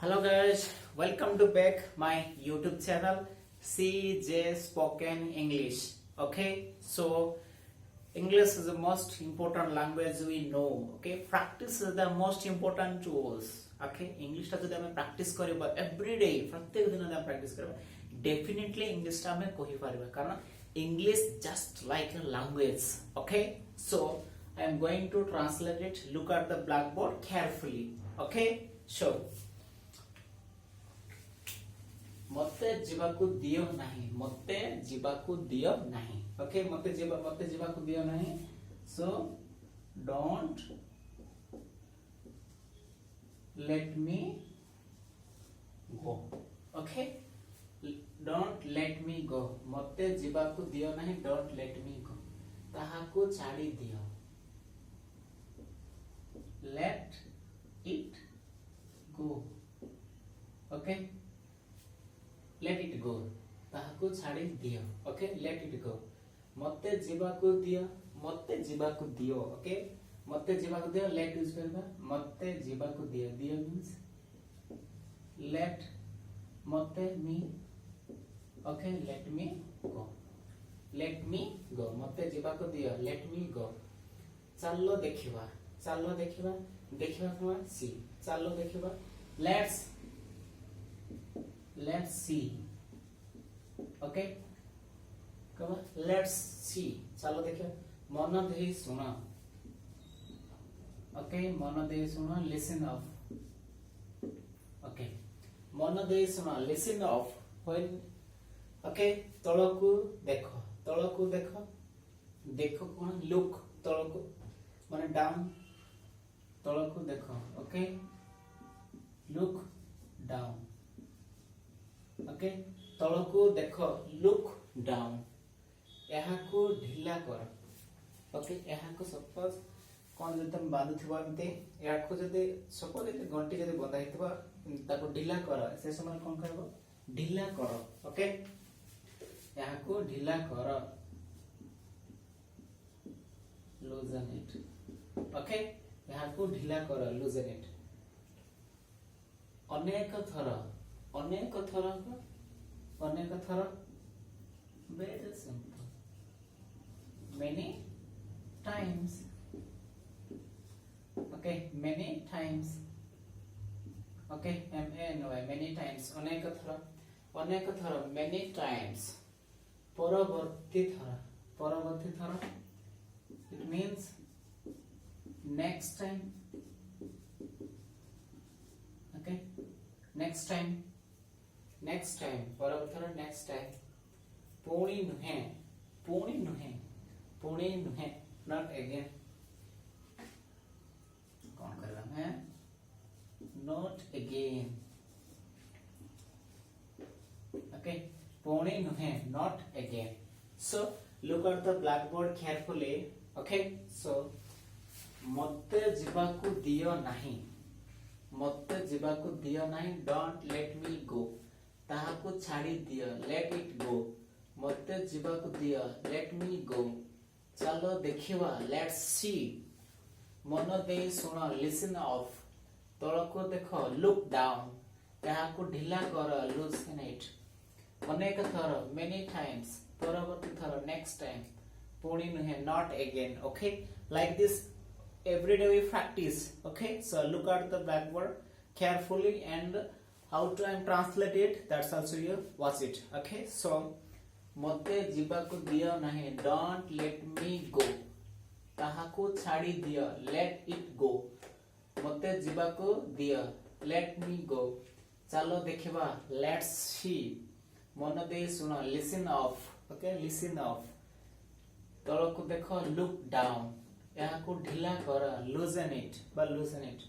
Hello guys, welcome to back my YouTube channel Cjspokenenglish. Okay, so English is the most important language we know. Okay, practice is the most important tools. Okay, English टा जब हमें practice करेंगे every day, प्रत्येक दिन हम practice करेंगे, definitely English टा हमें कोही पारेगा कारण English just like a language. Okay, so I am going to translate it. Look at the blackboard carefully. Okay, so मते जीवाकू दियो नहीं, मते जीवाकू दियो नहीं. Okay, मते जीवाकू दियो नहीं. So don't let me go. Okay, don't let me go. मते जीवाकू दियो नहीं, don't let me go. ताहाकू छाड़ी दियो. Let it go. Okay, let it go. ताहाकू छाड़ी दियो. Okay, let it go. मते जीवाकू दियो, मते जीवाकू दियो. Okay, मते जीवाकू दियो. Let यूज करबा. मते जीवाकू दियो. दियो means let. मते me. Okay, let me go. Let me go. मते जीवाकू दियो. Let me go. चालो देखिबा. चालो देखिबा. देखिबा from see. चालो देखिबा. Let's see. Okay, come on, let's see. चलो देखिए. मन दे सुना. Okay, मन दे सुना. Listen up. Okay, मन दे सुना. Listen up. When okay, तलकू देखो. तलकू देखो. देखो कौन? Look. तलकू माने down. तलकू देखो. Okay, look down. Okay, तलकू देखो. Look down. एहाकू ढिला कर. Okay, एहाकू सपोज कोन जदि तुम बांधु थिबा एमते एहाकू जदि सपोज एते गंटी जदि बंधा हितबा ताको ढिला कर. से समय कोन करबो? ढिला कर. ओके, एहाकू ढिला कर. लूजन इट. ओके, एहाकू ढिला कर. लूजन इट. अनेक थर. अनेक थर. अनेक थर. Very simple. Many times. Okay, many times. Okay, M-A-N-Y. Many times. अनेक थर. अनेक थर. Many times. परवर्ती थर. परवर्ती थर. It means next time. Okay, next time. Next time. परवर्ती थर. Next time. पुणी नुहे. पुणी नुहे. पुणी नुहे. Not again. कौन कर रहा है? Not again. Okay. पुणी नुहे. Not again. So look at the blackboard carefully. Okay. So मत्ते जीवाकू दियो नहीं. मत्ते जीवाकू दियो नहीं. Don't let me go. ताहाकू छाड़ी दियो. Let it go. मत्ते जीवाकू दियो. Let me go. चलो देखिवा. Let's see. मन दे सुनो. Listen up. तलको देखो. Look down. ताहाकू ढिला कर. Loosen it. अनेक थर. Many times. परवर्ती थर. Next time. पुणी नुहे. Not again. Okay, like this every day we practice. Okay, so look at the blackboard carefully and how to translate it. That's also you watch it. Okay, so मते जीवाकू दियो नहीं. Don't let me go. ताहाकू छाड़ी दियो. Let it go. मते जीवाकू दियो. Let me go. चलो देखिबा. Let's see. मन दे सुनो. Listen up. Okay, listen up. तलकू देखो. Look down. एहाकू ढिला कर. Loosen it. But loosen it.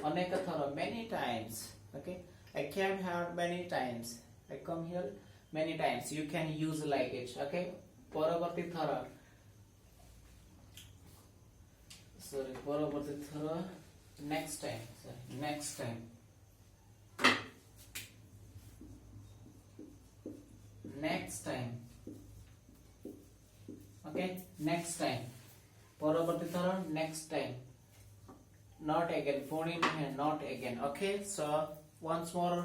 अनेक थर. Many times. Okay, I came here many times. I come here many times. You can use like it. Okay, परवर्ती थर. Sorry, परवर्ती थर. Next time. Sorry, next time. Next time. Okay, next time. परवर्ती थर. Next time. Not again. पुणी नहीं. Not again. Okay, so once more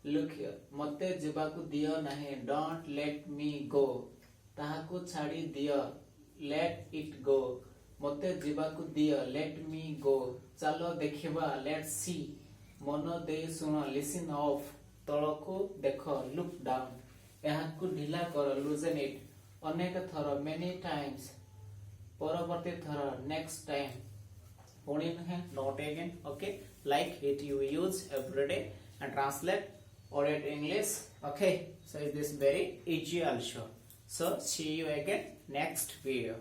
look here. मते जिबाकु दियो नाही. Don't let me go. ताहाकु छाड़ी दियो. Let it go. मते जिबाकु दियो. Let me go. चलो देखिबा. Let's see. मनो दे सुनो. Listen off. तळकु देखो. Look down. एहाकु ढिला करो. Loosen it. अनेक थर. Many times. परवर्ती थर. Next time. पुणी नुहे. Not again. Okay. Like it you use every day and translate Odia to English. Okay. So it is very easy also. So see you again next video.